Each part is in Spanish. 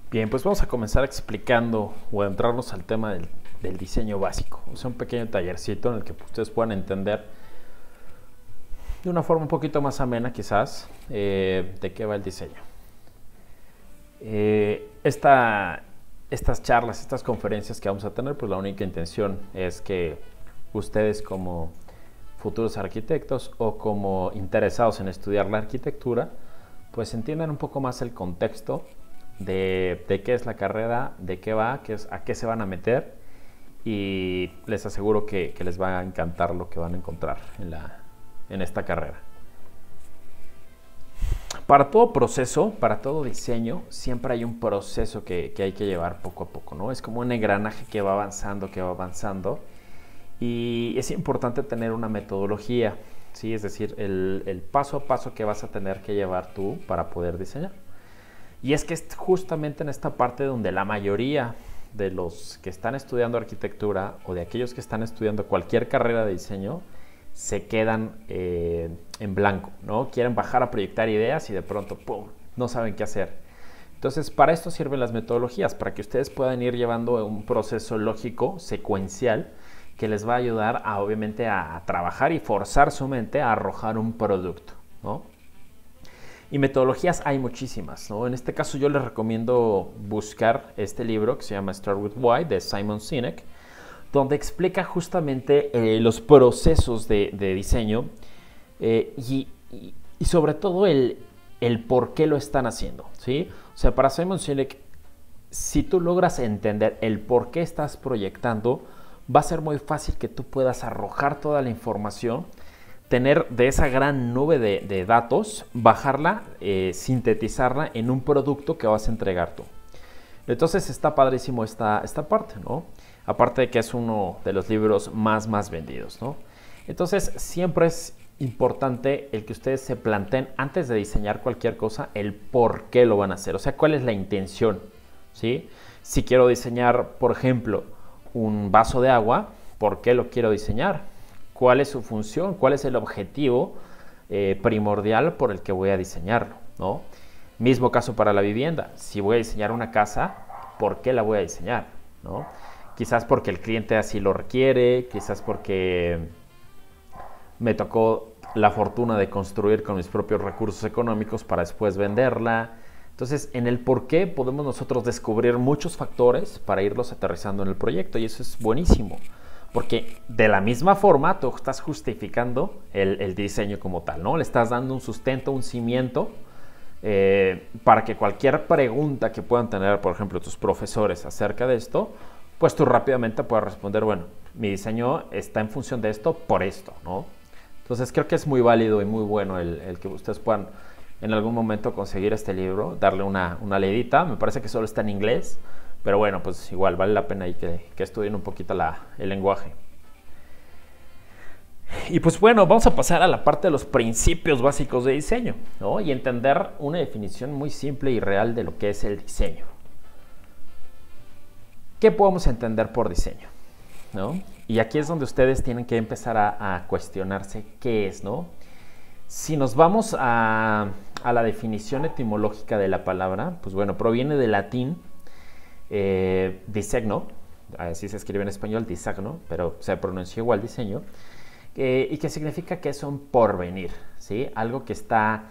Bien, pues vamos a comenzar explicando o adentrarnos al tema del diseño básico. O sea, un pequeño tallercito en el que ustedes puedan entender de una forma un poquito más amena quizás de qué va el diseño. Estas charlas, estas conferencias que vamos a tener, pues la única intención es que ustedes como futuros arquitectos o como interesados en estudiar la arquitectura, pues entiendan un poco más el contexto de qué es la carrera, de qué va, a qué se van a meter, y les aseguro que les va a encantar lo que van a encontrar en esta carrera. Para todo proceso, para todo diseño, siempre hay un proceso que hay que llevar poco a poco, ¿no? Es como un engranaje que va avanzando, y es importante tener una metodología, ¿sí? Es decir, el paso a paso que vas a tener que llevar tú para poder diseñar. Y es que es justamente en esta parte donde la mayoría de los que están estudiando arquitectura o de aquellos que están estudiando cualquier carrera de diseño se quedan en blanco, ¿no? Quieren bajar a proyectar ideas y de pronto, ¡pum!, no saben qué hacer. Entonces, para esto sirven las metodologías, para que ustedes puedan ir llevando un proceso lógico, secuencial, que les va a ayudar obviamente a trabajar y forzar su mente a arrojar un producto, ¿no? Y metodologías hay muchísimas, ¿no? En este caso yo les recomiendo buscar este libro que se llama Start with Why, de Simon Sinek, donde explica justamente los procesos de diseño y sobre todo el por qué lo están haciendo, ¿sí? O sea, para Simon Sinek, si tú logras entender el por qué estás proyectando, va a ser muy fácil que tú puedas arrojar toda la información, tener de esa gran nube de datos, bajarla, sintetizarla en un producto que vas a entregar tú. Entonces está padrísimo esta parte, ¿no? Aparte de que es uno de los libros más vendidos, ¿no? Entonces siempre es importante el que ustedes se planteen antes de diseñar cualquier cosa el por qué lo van a hacer, o sea, cuál es la intención, ¿sí? Si quiero diseñar, por ejemplo, un vaso de agua, ¿por qué lo quiero diseñar? ¿Cuál es su función? ¿Cuál es el objetivo primordial por el que voy a diseñarlo, ¿no? Mismo caso para la vivienda. Si voy a diseñar una casa, ¿por qué la voy a diseñar, ¿no? Quizás porque el cliente así lo requiere, quizás porque me tocó la fortuna de construir con mis propios recursos económicos para después venderla. Entonces, en el por qué podemos nosotros descubrir muchos factores para irlos aterrizando en el proyecto, y eso es buenísimo. Porque de la misma forma tú estás justificando el diseño como tal, ¿no? Le estás dando un sustento, un cimiento para que cualquier pregunta que puedan tener, por ejemplo, tus profesores acerca de esto, pues tú rápidamente puedas responder, bueno, mi diseño está en función de esto por esto, ¿no? Entonces creo que es muy válido y muy bueno el que ustedes puedan en algún momento conseguir este libro, darle una leidita. Me parece que solo está en inglés, pero bueno, pues igual vale la pena ahí que estudien un poquito el lenguaje. Y pues bueno, vamos a pasar a la parte de los principios básicos de diseño, ¿no? Y entender una definición muy simple y real de lo que es el diseño. ¿Qué podemos entender por diseño, ¿no? Y aquí es donde ustedes tienen que empezar a cuestionarse qué es, ¿no? Si nos vamos a la definición etimológica de la palabra, pues bueno, proviene del latín disegno, así se escribe en español, disegno, pero se pronuncia igual diseño, y que significa que es un porvenir, ¿sí? Algo que está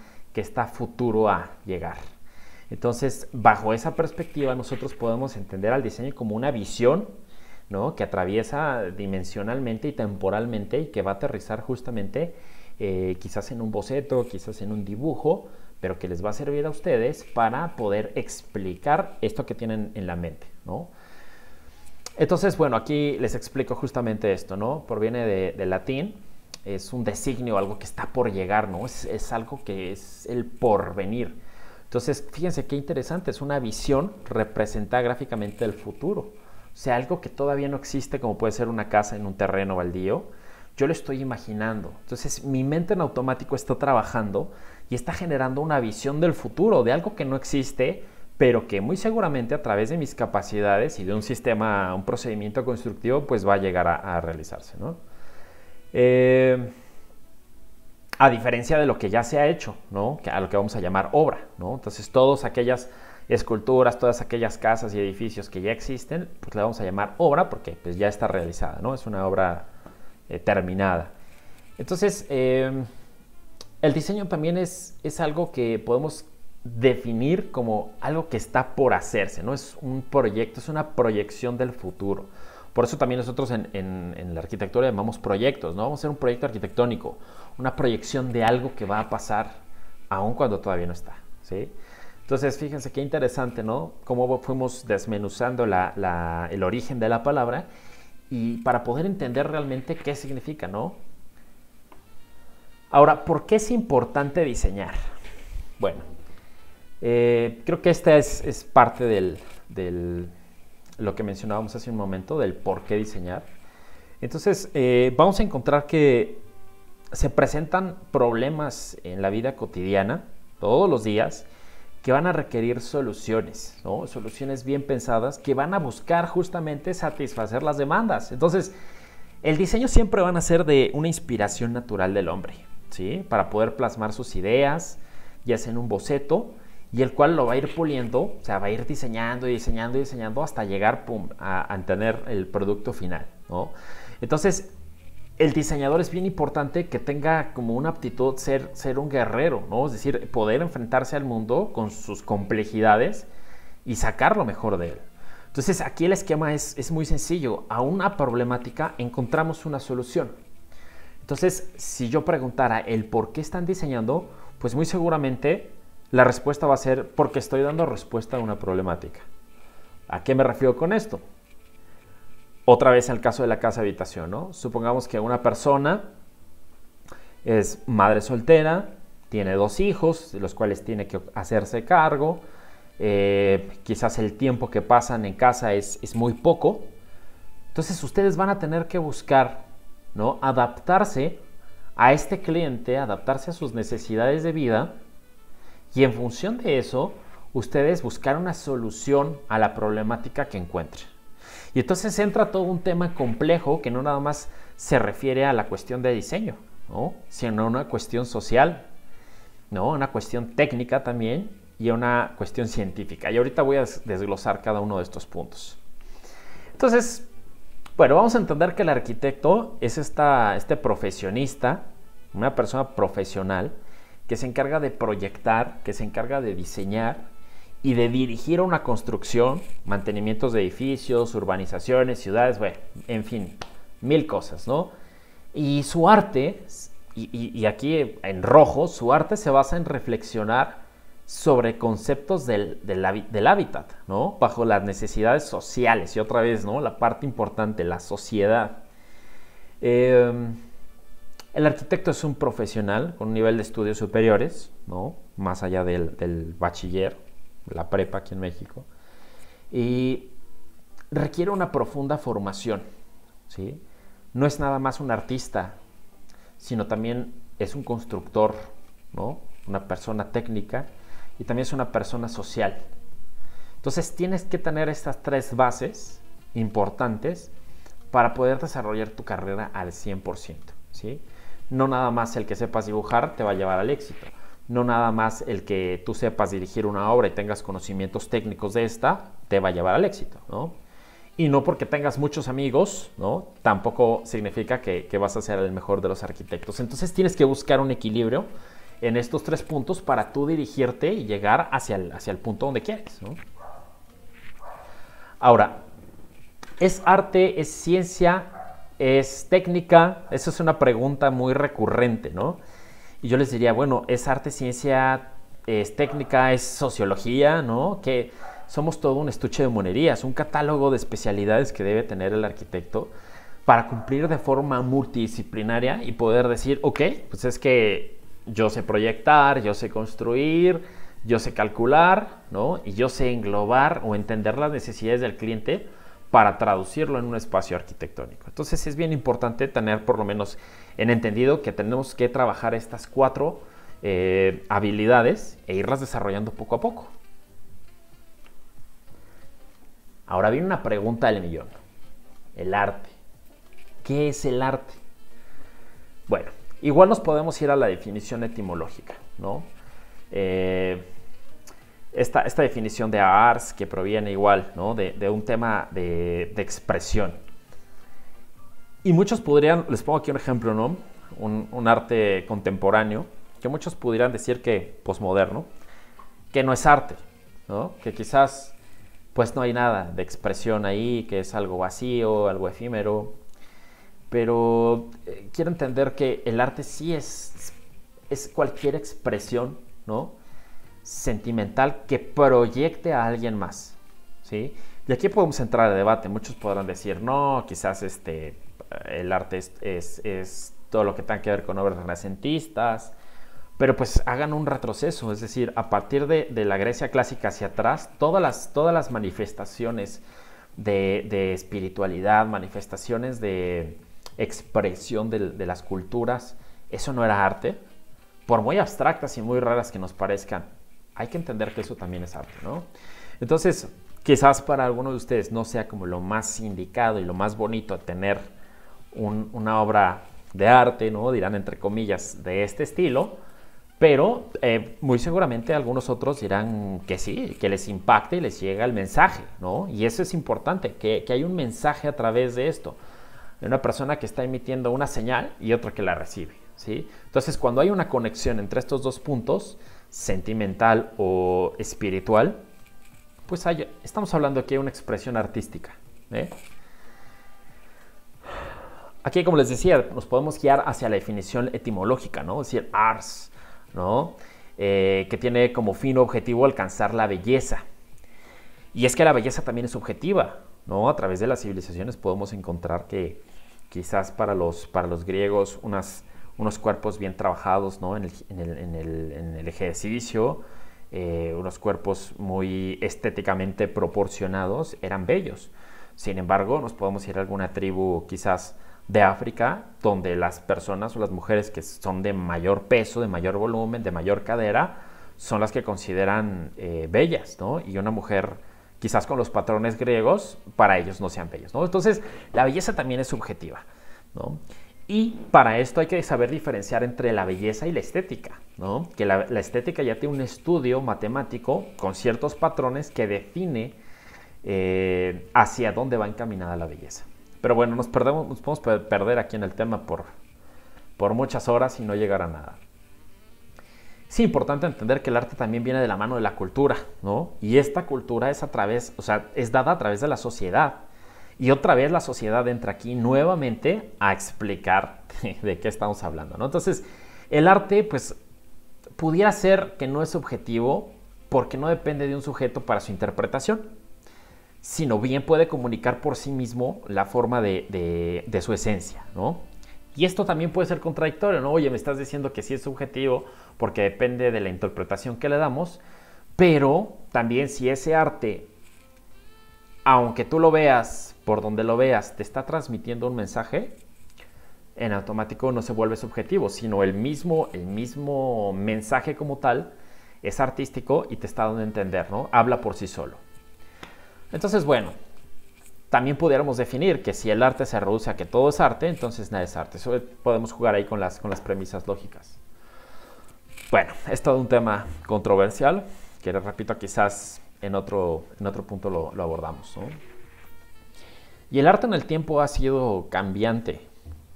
futuro a llegar. Entonces, bajo esa perspectiva, nosotros podemos entender al diseño como una visión, ¿no?, que atraviesa dimensionalmente y temporalmente y que va a aterrizar justamente quizás en un boceto, quizás en un dibujo, pero que les va a servir a ustedes para poder explicar esto que tienen en la mente, ¿no? Entonces, bueno, aquí les explico justamente esto, ¿no? Proviene de latín, es un designio, algo que está por llegar, ¿no? Es algo que es el porvenir. Entonces, fíjense qué interesante, es una visión representada gráficamente del futuro. O sea, algo que todavía no existe, como puede ser una casa en un terreno baldío, yo lo estoy imaginando. Entonces, mi mente en automático está trabajando y está generando una visión del futuro, de algo que no existe, pero que muy seguramente a través de mis capacidades y de un sistema, un procedimiento constructivo, pues va a llegar a realizarse, ¿no? A diferencia de lo que ya se ha hecho, ¿no? A lo que vamos a llamar obra, ¿no? Entonces, todas aquellas esculturas, todas aquellas casas y edificios que ya existen, pues le vamos a llamar obra porque pues ya está realizada, ¿no? Es una obra terminada. Entonces, el diseño también es algo que podemos definir como algo que está por hacerse, ¿no? Es un proyecto, es una proyección del futuro. Por eso también nosotros en la arquitectura llamamos proyectos, ¿no? Vamos a hacer un proyecto arquitectónico, una proyección de algo que va a pasar aun cuando todavía no está, ¿sí? Entonces, fíjense qué interesante, ¿no? Cómo fuimos desmenuzando el origen de la palabra y para poder entender realmente qué significa, ¿no? Ahora, ¿por qué es importante diseñar? Bueno, creo que esta es parte de lo que mencionábamos hace un momento, del por qué diseñar. Entonces, vamos a encontrar que se presentan problemas en la vida cotidiana, todos los días, que van a requerir soluciones, ¿no? Soluciones bien pensadas que van a buscar justamente satisfacer las demandas. Entonces, el diseño siempre van a ser de una inspiración natural del hombre, ¿sí? Para poder plasmar sus ideas, ya sea en un boceto, y el cual lo va a ir puliendo, o sea, va a ir diseñando y diseñando y diseñando hasta llegar a tener el producto final, ¿no? Entonces, el diseñador es bien importante que tenga como una aptitud ser un guerrero, ¿no? Es decir, poder enfrentarse al mundo con sus complejidades y sacar lo mejor de él. Entonces, aquí el esquema es muy sencillo. A una problemática encontramos una solución. Entonces, si yo preguntara el por qué están diseñando, pues muy seguramente la respuesta va a ser porque estoy dando respuesta a una problemática. ¿A qué me refiero con esto? Otra vez el caso de la casa habitación, ¿no? Supongamos que una persona es madre soltera, tiene 2 hijos, de los cuales tiene que hacerse cargo. Quizás el tiempo que pasan en casa es muy poco. Entonces ustedes van a tener que buscar, ¿no? Adaptarse a este cliente, adaptarse a sus necesidades de vida y en función de eso, ustedes buscar una solución a la problemática que encuentren. Y entonces entra todo un tema complejo que no nada más se refiere a la cuestión de diseño, ¿no? Sino a una cuestión social, ¿no? Una cuestión técnica también y una cuestión científica. Y ahorita voy a desglosar cada uno de estos puntos. Entonces, bueno, vamos a entender que el arquitecto es este profesionista, una persona profesional que se encarga de proyectar, que se encarga de diseñar y de dirigir una construcción, mantenimientos de edificios, urbanizaciones, ciudades, bueno, en fin, 1000 cosas, ¿no? Y su arte, y aquí en rojo, su arte se basa en reflexionar sobre conceptos del hábitat, ¿no? Bajo las necesidades sociales, y otra vez, ¿no? La parte importante, la sociedad. El arquitecto es un profesional con un nivel de estudios superiores, ¿no? Más allá del bachiller, la prepa aquí en México, y requiere una profunda formación, ¿sí? No es nada más un artista, sino también es un constructor, ¿no? Una persona técnica y también es una persona social. Entonces tienes que tener estas 3 bases importantes para poder desarrollar tu carrera al 100%, ¿sí? No nada más el que sepas dibujar te va a llevar al éxito. No nada más el que tú sepas dirigir una obra y tengas conocimientos técnicos de esta te va a llevar al éxito, ¿no? Y no porque tengas muchos amigos, ¿no? Tampoco significa que vas a ser el mejor de los arquitectos. Entonces tienes que buscar un equilibrio en estos 3 puntos para tú dirigirte y llegar hacia el punto donde quieres, ¿no? Ahora, ¿es arte, es ciencia, es técnica? Esa es una pregunta muy recurrente, ¿no? Y yo les diría, bueno, ¿es arte, ciencia, es técnica, es sociología, ¿no? Que somos todo un estuche de monerías, un catálogo de especialidades que debe tener el arquitecto para cumplir de forma multidisciplinaria y poder decir, ok, pues es que yo sé proyectar, yo sé construir, yo sé calcular, ¿no? Y yo sé englobar o entender las necesidades del cliente para traducirlo en un espacio arquitectónico. Entonces es bien importante tener por lo menos en entendido que tenemos que trabajar estas 4 habilidades e irlas desarrollando poco a poco. Ahora viene una pregunta del millón. El arte. ¿Qué es el arte? Bueno, igual nos podemos ir a la definición etimológica, ¿no? esta definición de ars que proviene igual, ¿no? de un tema de expresión. Y muchos podrían, les pongo aquí un ejemplo, ¿no? Un arte contemporáneo, que muchos pudieran decir que posmoderno, que no es arte, ¿no? Que quizás pues no hay nada de expresión ahí, que es algo vacío, algo efímero. Pero quiero entender que el arte sí es cualquier expresión, ¿no? Sentimental que proyecte a alguien más, ¿sí? Y aquí podemos entrar a debate. Muchos podrán decir, no, quizás el arte es todo lo que tenga que ver con obras renacentistas, pero pues hagan un retroceso, es decir, a partir de la Grecia clásica hacia atrás, todas las manifestaciones de espiritualidad, manifestaciones de expresión de las culturas, eso no era arte, por muy abstractas y muy raras que nos parezcan. Hay que entender que eso también es arte, ¿no? Entonces, quizás para algunos de ustedes no sea como lo más indicado y lo más bonito tener una obra de arte, ¿no? Dirán entre comillas, de este estilo, pero muy seguramente algunos otros dirán que sí, que les impacte y les llega el mensaje, ¿no? Y eso es importante, que hay un mensaje a través de esto, de una persona que está emitiendo una señal y otra que la recibe, ¿sí? Entonces, cuando hay una conexión entre estos dos puntos, sentimental o espiritual, pues estamos hablando aquí de una expresión artística, ¿eh? Aquí, como les decía, nos podemos guiar hacia la definición etimológica, ¿no? Es decir, ars, ¿no? Que tiene como fin o objetivo alcanzar la belleza. Y es que la belleza también es subjetiva, ¿no? A través de las civilizaciones podemos encontrar que quizás para los griegos unos cuerpos bien trabajados, ¿no? en el ejercicio, unos cuerpos muy estéticamente proporcionados eran bellos. Sin embargo, nos podemos ir a alguna tribu quizás de África, donde las personas o las mujeres que son de mayor peso, de mayor volumen, de mayor cadera, son las que consideran bellas, ¿no? Y una mujer, quizás con los patrones griegos, para ellos no sean bellos, ¿no? Entonces, la belleza también es subjetiva, ¿no? Y para esto hay que saber diferenciar entre la belleza y la estética, ¿no? Que la estética ya tiene un estudio matemático con ciertos patrones que define hacia dónde va encaminada la belleza. Pero bueno, nos podemos perder aquí en el tema por muchas horas y no llegar a nada. Es importante entender que el arte también viene de la mano de la cultura, ¿no? Y esta cultura es dada a través de la sociedad. Y otra vez la sociedad entra aquí nuevamente a explicar de qué estamos hablando, ¿no? Entonces, el arte, pues, pudiera ser que no es subjetivo porque no depende de un sujeto para su interpretación, sino bien puede comunicar por sí mismo la forma de su esencia, ¿no? Y esto también puede ser contradictorio, ¿no? Oye, me estás diciendo que sí es subjetivo porque depende de la interpretación que le damos, pero también si ese arte, aunque tú lo veas por donde lo veas, te está transmitiendo un mensaje, en automático no se vuelve subjetivo, sino el mismo mensaje como tal es artístico y te está dando a entender, ¿no? Habla por sí solo. Entonces, bueno, también pudiéramos definir que si el arte se reduce a que todo es arte, entonces nada es arte. Eso podemos jugar ahí con las premisas lógicas. Bueno, es todo un tema controversial, que les repito, quizás en otro punto lo abordamos, ¿no? Y el arte en el tiempo ha sido cambiante,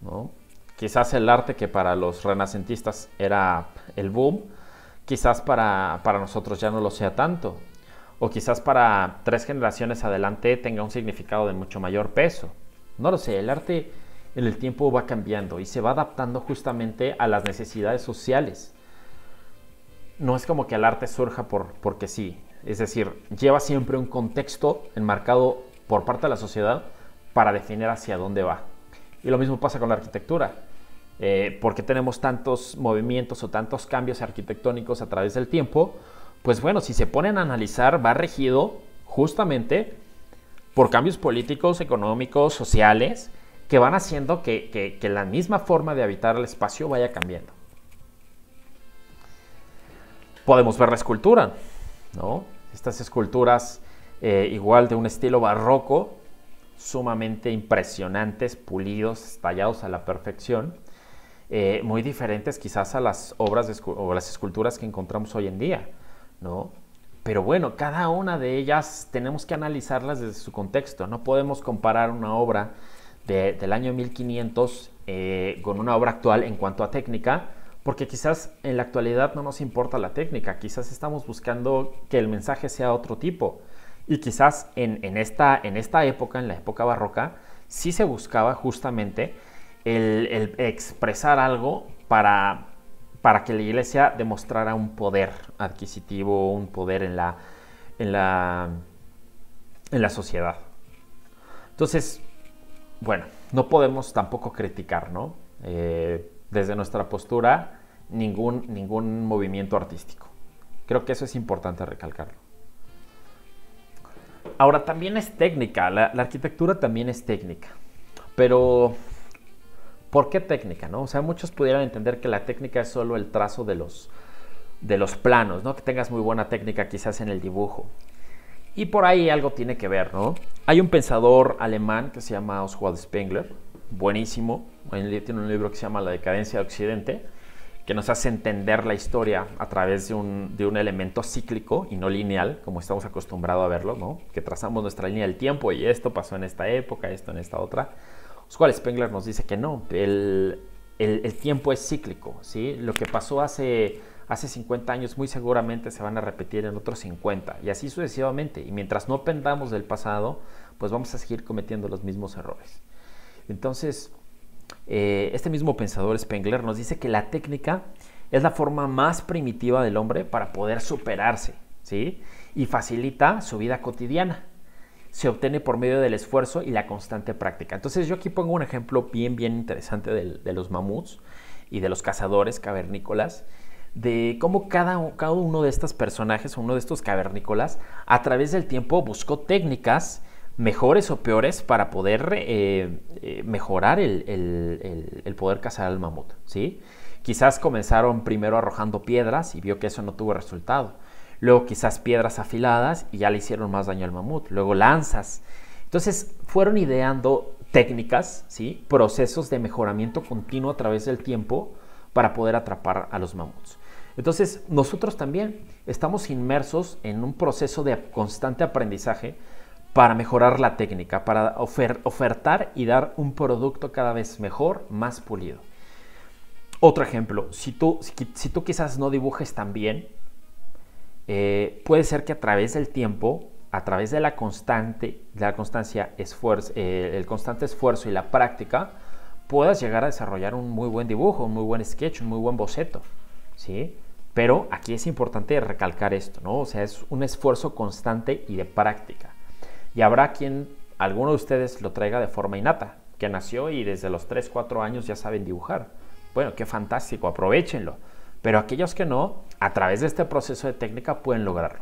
¿no? Quizás el arte que para los renacentistas era el boom, quizás para nosotros ya no lo sea tanto. O quizás para 3 generaciones adelante tenga un significado de mucho mayor peso. No lo sé, el arte en el tiempo va cambiando y se va adaptando justamente a las necesidades sociales. No es como que el arte surja porque sí. Es decir, lleva siempre un contexto enmarcado por parte de la sociedad para definir hacia dónde va. Y lo mismo pasa con la arquitectura. Porque tenemos tantos movimientos o tantos cambios arquitectónicos a través del tiempo, pues bueno, si se ponen a analizar, va regido justamente por cambios políticos, económicos, sociales, que van haciendo que la misma forma de habitar el espacio vaya cambiando. Podemos ver la escultura, ¿no? Estas esculturas igual de un estilo barroco, sumamente impresionantes, pulidos, tallados a la perfección, muy diferentes quizás a las obras o las esculturas que encontramos hoy en día, ¿no? Pero bueno, cada una de ellas tenemos que analizarlas desde su contexto. No podemos comparar una obra del año 1500 con una obra actual en cuanto a técnica, porque quizás en la actualidad no nos importa la técnica, quizás estamos buscando que el mensaje sea otro tipo. Y quizás en esta época, en la época barroca, sí se buscaba justamente el expresar algo para que la iglesia demostrara un poder adquisitivo, un poder en la sociedad. Entonces, bueno, no podemos tampoco criticar, ¿no? Desde nuestra postura, ningún movimiento artístico. Creo que eso es importante recalcarlo. Ahora, también es técnica, la arquitectura también es técnica, pero ¿por qué técnica, no? O sea, muchos pudieran entender que la técnica es solo el trazo de los planos, ¿no? Que tengas muy buena técnica quizás en el dibujo. Y por ahí algo tiene que ver, ¿no? Hay un pensador alemán que se llama Oswald Spengler, buenísimo, tiene un libro que se llama La decadencia de Occidente, que nos hace entender la historia a través de un elemento cíclico y no lineal, como estamos acostumbrados a verlo, ¿no? Que trazamos nuestra línea del tiempo y esto pasó en esta época, esto en esta otra. Oswald Spengler nos dice que no, el tiempo es cíclico, ¿sí? Lo que pasó hace 50 años muy seguramente se van a repetir en otros 50 y así sucesivamente. Y mientras no aprendamos del pasado, pues vamos a seguir cometiendo los mismos errores. Entonces, este mismo pensador Spengler nos dice que la técnica es la forma más primitiva del hombre para poder superarse, ¿sí? Y facilita su vida cotidiana. Se obtiene por medio del esfuerzo y la constante práctica. Entonces yo aquí pongo un ejemplo bien interesante de los mamuts y de los cazadores cavernícolas, de cómo cada uno de estos personajes, uno de estos cavernícolas, a través del tiempo buscó técnicas mejores o peores para poder mejorar el poder cazar al mamut, ¿sí? Quizás comenzaron primero arrojando piedras y vio que eso no tuvo resultado. Luego quizás piedras afiladas y ya le hicieron más daño al mamut. Luego lanzas. Entonces fueron ideando técnicas, ¿sí? Procesos de mejoramiento continuo a través del tiempo para poder atrapar a los mamuts. Entonces nosotros también estamos inmersos en un proceso de constante aprendizaje para mejorar la técnica, para ofertar y dar un producto cada vez mejor, más pulido. Otro ejemplo, si tú quizás no dibujes tan bien, puede ser que a través del tiempo, a través de la constancia, el constante esfuerzo y la práctica, puedas llegar a desarrollar un muy buen dibujo, un muy buen sketch, un muy buen boceto, ¿sí? Pero aquí es importante recalcar esto, ¿no? O sea, es un esfuerzo constante y de práctica. Y habrá alguno de ustedes lo traiga de forma innata, que nació y desde los 3, 4 años ya saben dibujar. Bueno, qué fantástico, aprovéchenlo. Pero aquellos que no, a través de este proceso de técnica pueden lograrlo.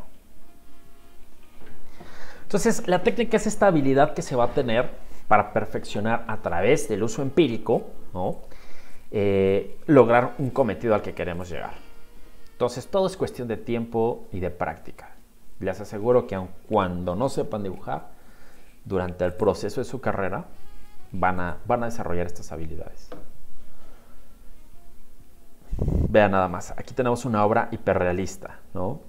Entonces, la técnica es esta habilidad que se va a tener para perfeccionar a través del uso empírico, ¿no? Lograr un cometido al que queremos llegar. Entonces, todo es cuestión de tiempo y de práctica. Les aseguro que aun cuando no sepan dibujar, durante el proceso de su carrera van a desarrollar estas habilidades. Vean nada más, aquí tenemos una obra hiperrealista, ¿no?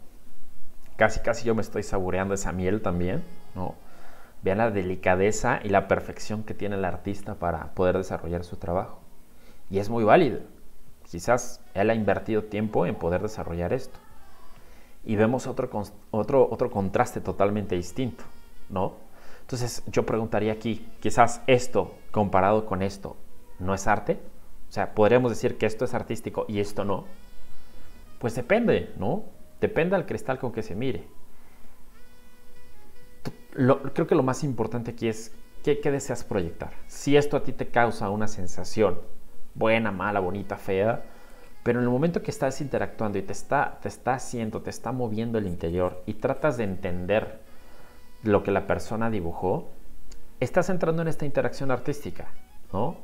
Casi yo me estoy saboreando esa miel también, ¿no? Vean la delicadeza y la perfección que tiene el artista para poder desarrollar su trabajo. Y es muy válido. Quizás él ha invertido tiempo en poder desarrollar esto. Y vemos otro contraste totalmente distinto, ¿no? Entonces yo preguntaría aquí, quizás esto comparado con esto, ¿no es arte? O sea, ¿podríamos decir que esto es artístico y esto no? Pues depende, ¿no? Depende del cristal con que se mire. Creo que lo más importante aquí es ¿qué deseas proyectar? Si esto a ti te causa una sensación buena, mala, bonita, fea, pero en el momento que estás interactuando y te está moviendo el interior y tratas de entender lo que la persona dibujó, estás entrando en esta interacción artística, ¿no?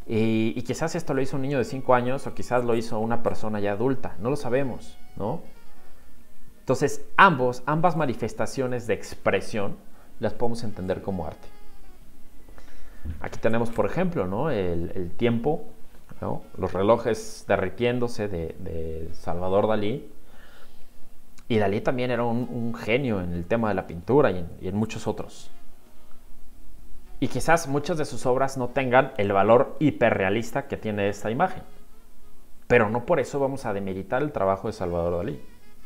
Y quizás esto lo hizo un niño de 5 años o quizás lo hizo una persona ya adulta, no lo sabemos, ¿no? Entonces, ambas manifestaciones de expresión las podemos entender como arte. Aquí tenemos, por ejemplo, ¿no? el tiempo, ¿no? Los relojes derritiéndose de Salvador Dalí. Y Dalí también era un genio en el tema de la pintura y en muchos otros. Y quizás muchas de sus obras no tengan el valor hiperrealista que tiene esta imagen. Pero no por eso vamos a demeritar el trabajo de Salvador Dalí.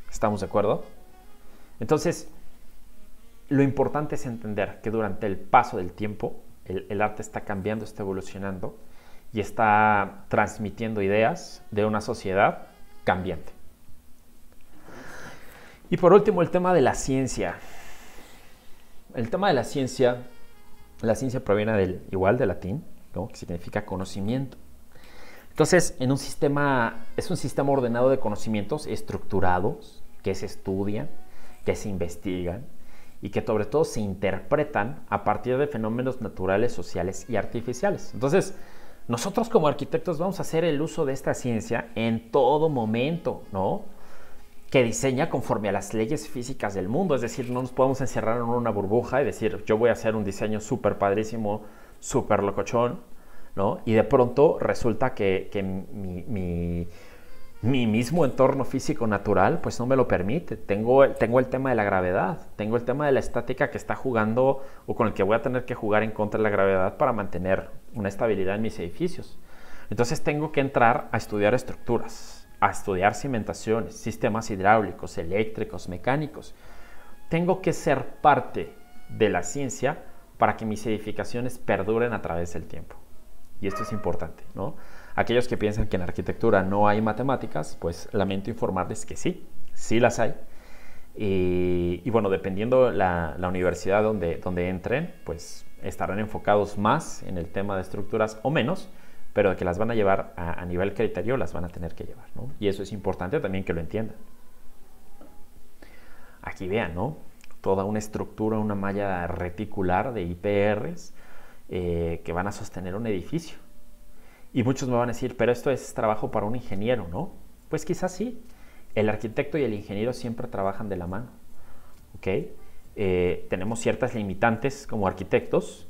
¿Estamos de acuerdo? Entonces, lo importante es entender que durante el paso del tiempo, el arte está cambiando, está evolucionando y está transmitiendo ideas de una sociedad cambiante. Y por último, el tema de la ciencia. El tema de la ciencia proviene del latín, ¿no? Que significa conocimiento. Entonces, es un sistema ordenado de conocimientos estructurados, que se estudian, que se investigan y que sobre todo se interpretan a partir de fenómenos naturales, sociales y artificiales. Entonces, nosotros como arquitectos vamos a hacer el uso de esta ciencia en todo momento, ¿no? Que diseña conforme a las leyes físicas del mundo. Es decir, no nos podemos encerrar en una burbuja y decir, yo voy a hacer un diseño súper padrísimo, súper locochón, ¿no? Y de pronto resulta que mi mismo entorno físico natural pues no me lo permite. Tengo el tema de la gravedad, tengo el tema de la estática que está jugando o con el que voy a tener que jugar en contra de la gravedad para mantener una estabilidad en mis edificios. Entonces tengo que entrar a estudiar estructuras, a estudiar cimentaciones, sistemas hidráulicos, eléctricos, mecánicos. Tengo que ser parte de la ciencia para que mis edificaciones perduren a través del tiempo. Y esto es importante, ¿no? Aquellos que piensan que en arquitectura no hay matemáticas, pues lamento informarles que sí las hay. Y bueno, dependiendo la universidad donde entren, pues estarán enfocados más en el tema de estructuras o menos, pero de que las van a llevar a nivel criterio, las van a tener que llevar, ¿no? Y eso es importante también que lo entiendan. Aquí vean, ¿no? Toda una estructura, una malla reticular de IPRs que van a sostener un edificio. Y muchos me van a decir, pero esto es trabajo para un ingeniero, ¿no? Pues quizás sí. El arquitecto y el ingeniero siempre trabajan de la mano, ¿ok? Tenemos ciertas limitantes como arquitectos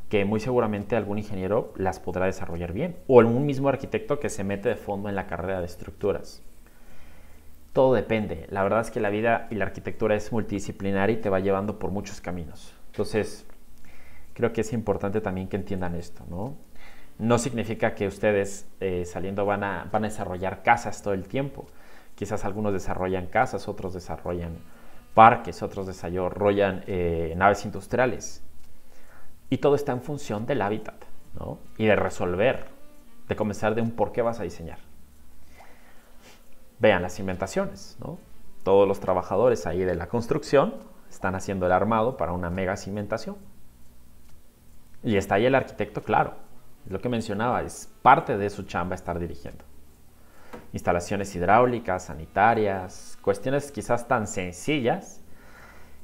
que muy seguramente algún ingeniero las podrá desarrollar bien. O algún mismo arquitecto que se mete de fondo en la carrera de estructuras. Todo depende. La verdad es que la vida y la arquitectura es multidisciplinaria y te va llevando por muchos caminos. Entonces, creo que es importante también que entiendan esto, ¿no? No significa que ustedes saliendo van a desarrollar casas todo el tiempo. Quizás algunos desarrollan casas, otros desarrollan parques, otros desarrollan naves industriales. Y todo está en función del hábitat, ¿no? Y de resolver, de comenzar de un por qué vas a diseñar. Vean las cimentaciones, ¿no? Todos los trabajadores ahí de la construcción están haciendo el armado para una mega cimentación. Y está ahí el arquitecto, claro. Lo que mencionaba, es parte de su chamba estar dirigiendo. Instalaciones hidráulicas, sanitarias, cuestiones quizás tan sencillas,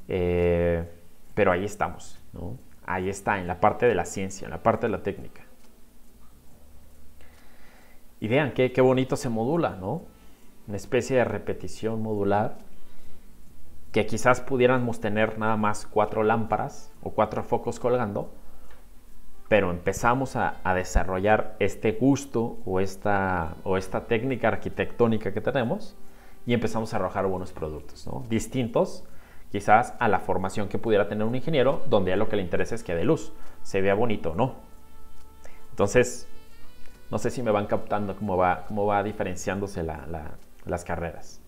pero ahí estamos, ¿no? Ahí está, en la parte de la ciencia, en la parte de la técnica. Y vean qué bonito se modula, ¿no? Una especie de repetición modular que quizás pudiéramos tener nada más 4 lámparas o 4 focos colgando, pero empezamos a desarrollar este gusto o esta técnica arquitectónica que tenemos y empezamos a arrojar buenos productos, ¿no? Distintos quizás a la formación que pudiera tener un ingeniero, donde a lo que le interesa es que dé luz, se vea bonito o no. Entonces, no sé si me van captando cómo va diferenciándose las carreras.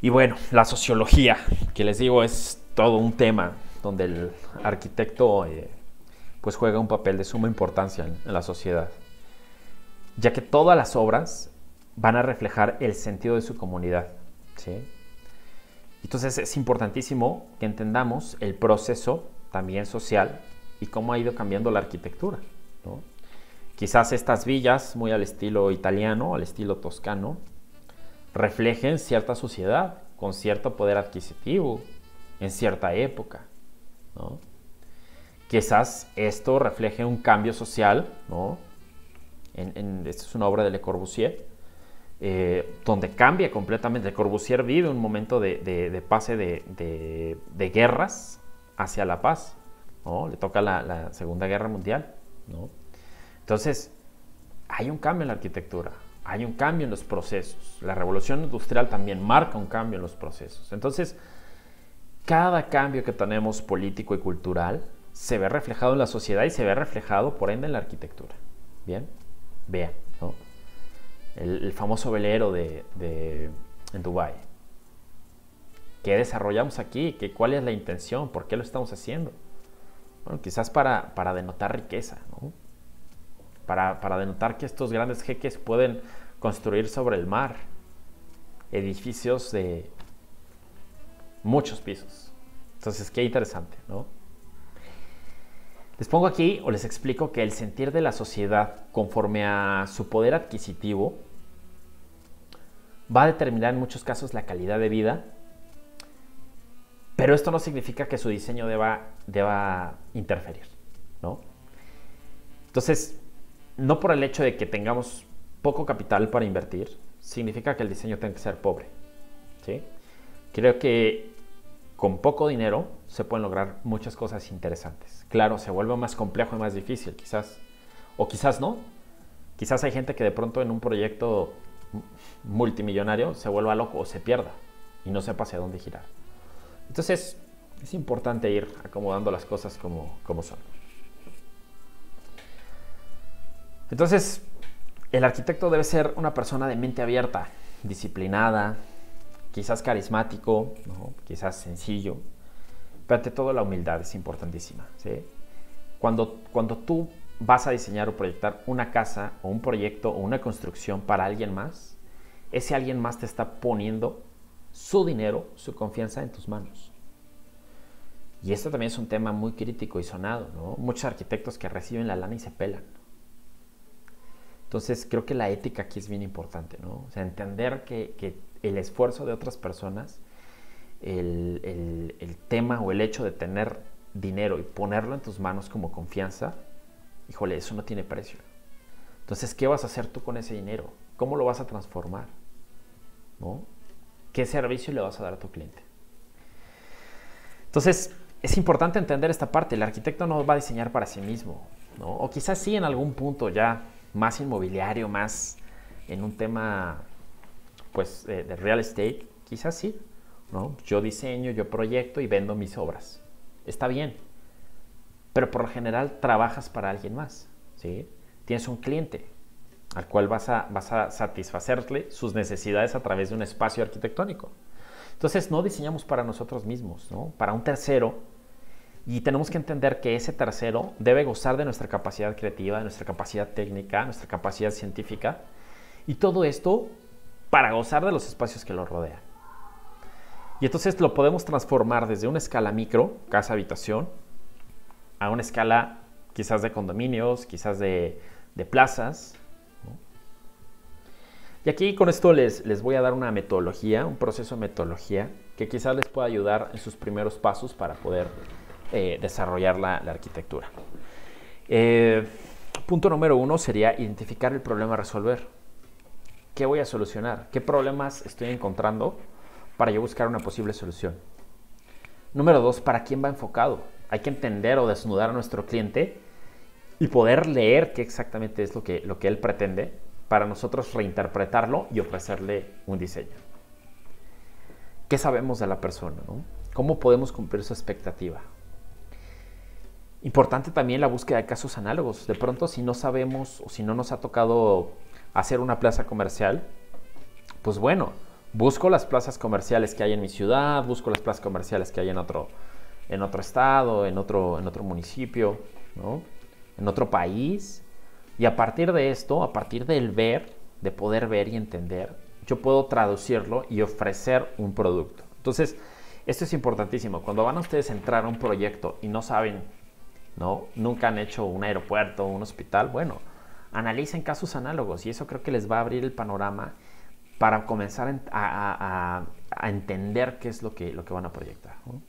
Y bueno, la sociología, que les digo es todo un tema donde el arquitecto pues juega un papel de suma importancia en la sociedad, ya que todas las obras van a reflejar el sentido de su comunidad, ¿sí? Entonces es importantísimo que entendamos el proceso también social y cómo ha ido cambiando la arquitectura, ¿no? Quizás estas villas, muy al estilo italiano, al estilo toscano, reflejen cierta sociedad con cierto poder adquisitivo en cierta época, ¿no? Quizás esto refleje un cambio social, ¿no? Esta es una obra de Le Corbusier, donde cambia completamente. Le Corbusier vive un momento de pase de guerras hacia la paz, ¿no? Le toca la Segunda Guerra Mundial, ¿no? Entonces, hay un cambio en la arquitectura, hay un cambio en los procesos. La revolución industrial también marca un cambio en los procesos. Entonces, cada cambio que tenemos político y cultural se ve reflejado en la sociedad y se ve reflejado, por ende, en la arquitectura. ¿Bien? Vean, ¿no? El famoso velero en Dubái. ¿Qué desarrollamos aquí? ¿Cuál es la intención? ¿Por qué lo estamos haciendo? Bueno, quizás para denotar riqueza, ¿no? Para denotar que estos grandes jeques pueden construir sobre el mar edificios de muchos pisos. Entonces, qué interesante, ¿no? Les pongo aquí o les explico que el sentir de la sociedad conforme a su poder adquisitivo va a determinar en muchos casos la calidad de vida, pero esto no significa que su diseño deba interferir, ¿no? Entonces, no por el hecho de que tengamos poco capital para invertir, significa que el diseño tenga que ser pobre, ¿sí? Creo que con poco dinero se pueden lograr muchas cosas interesantes. Claro, se vuelve más complejo y más difícil, quizás. O quizás no. Quizás hay gente que de pronto en un proyecto multimillonario se vuelva loco o se pierda y no sepa hacia dónde girar. Entonces, es importante ir acomodando las cosas como son. Entonces, el arquitecto debe ser una persona de mente abierta, disciplinada, quizás carismático, ¿no? Quizás sencillo, pero ante todo la humildad es importantísima, ¿sí? Cuando tú vas a diseñar o proyectar una casa o un proyecto o una construcción para alguien más, ese alguien más te está poniendo su dinero, su confianza en tus manos. Y esto también es un tema muy crítico y sonado, ¿no? Muchos arquitectos que reciben la lana y se pelan. Entonces creo que la ética aquí es bien importante, ¿no? O sea, entender que el esfuerzo de otras personas, el tema o el hecho de tener dinero y ponerlo en tus manos como confianza, híjole, eso no tiene precio. Entonces, ¿qué vas a hacer tú con ese dinero? ¿Cómo lo vas a transformar? ¿No? ¿Qué servicio le vas a dar a tu cliente? Entonces, es importante entender esta parte. El arquitecto no va a diseñar para sí mismo, ¿no? O quizás sí en algún punto ya más inmobiliario, más en un tema pues de real estate, quizás sí, ¿no? Yo diseño, yo proyecto y vendo mis obras. Está bien, pero por lo general trabajas para alguien más, ¿sí? Tienes un cliente al cual vas a satisfacerle sus necesidades a través de un espacio arquitectónico. Entonces no diseñamos para nosotros mismos, ¿no? Para un tercero, y tenemos que entender que ese tercero debe gozar de nuestra capacidad creativa, de nuestra capacidad técnica, nuestra capacidad científica, y todo esto para gozar de los espacios que lo rodean. Y entonces lo podemos transformar desde una escala micro, casa-habitación, a una escala quizás de condominios, quizás de plazas, ¿no? Y aquí con esto les voy a dar una metodología, un proceso de metodología que quizás les pueda ayudar en sus primeros pasos para poder desarrollar la arquitectura. Punto número 1 sería identificar el problema a resolver. ¿Qué voy a solucionar? ¿Qué problemas estoy encontrando para yo buscar una posible solución? Número 2, ¿para quién va enfocado? Hay que entender o desnudar a nuestro cliente y poder leer qué exactamente es lo que él pretende para nosotros reinterpretarlo y ofrecerle un diseño. ¿Qué sabemos de la persona, ¿no? ¿Cómo podemos cumplir su expectativa? Importante también la búsqueda de casos análogos. De pronto, si no sabemos o si no nos ha tocado hacer una plaza comercial, pues bueno, busco las plazas comerciales que hay en mi ciudad, busco las plazas comerciales que hay en otro estado, en otro municipio, ¿no? En otro país. Y a partir de esto, a partir del ver, de poder ver y entender, yo puedo traducirlo y ofrecer un producto. Entonces, esto es importantísimo. Cuando van a ustedes a entrar a un proyecto y no saben, ¿no? Nunca han hecho un aeropuerto, un hospital, bueno, analicen casos análogos y eso creo que les va a abrir el panorama para comenzar a entender qué es lo que van a proyectar, ¿no?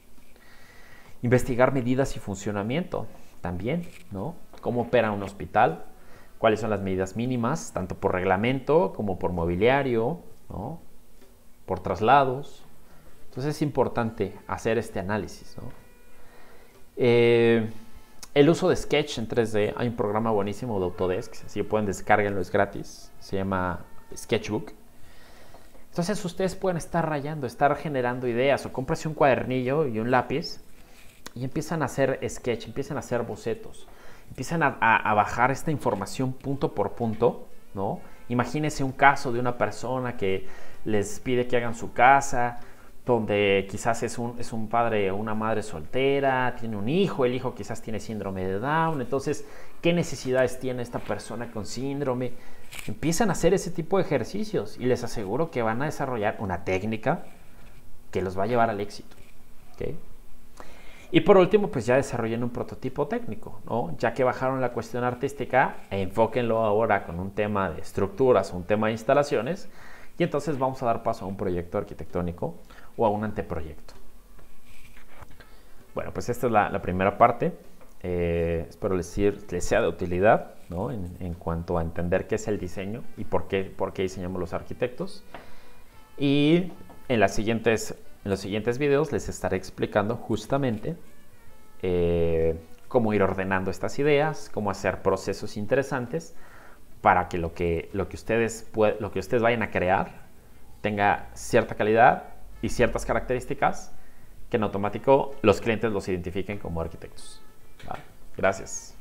Investigar medidas y funcionamiento también, ¿no? Cómo opera un hospital, cuáles son las medidas mínimas, tanto por reglamento como por mobiliario, ¿no? Por traslados. Entonces es importante hacer este análisis, ¿no? El uso de Sketch en 3D, hay un programa buenísimo de Autodesk, si pueden descárguenlo, es gratis, se llama sketchbook. Entonces ustedes pueden estar rayando, estar generando ideas, o cómprese un cuadernillo y un lápiz y empiezan a hacer sketch, empiezan a hacer bocetos, empiezan a bajar esta información punto por punto, ¿no? Imagínense un caso de una persona que les pide que hagan su casa, donde quizás es un padre o una madre soltera, tiene un hijo, el hijo quizás tiene síndrome de Down. Entonces, ¿qué necesidades tiene esta persona con síndrome? Empiezan a hacer ese tipo de ejercicios y les aseguro que van a desarrollar una técnica que los va a llevar al éxito, ¿okay? Y por último, pues ya desarrollen un prototipo técnico, ¿no? Ya que bajaron la cuestión artística, enfóquenlo ahora con un tema de estructuras, un tema de instalaciones, y entonces vamos a dar paso a un proyecto arquitectónico o a un anteproyecto. Bueno, pues esta es la primera parte. Espero les sea de utilidad, ¿no? En cuanto a entender qué es el diseño y por qué diseñamos los arquitectos. Y en los siguientes videos les estaré explicando justamente cómo ir ordenando estas ideas, cómo hacer procesos interesantes para que lo que ustedes vayan a crear tenga cierta calidad y ciertas características que en automático los clientes los identifiquen como arquitectos. ¿Vale? Gracias.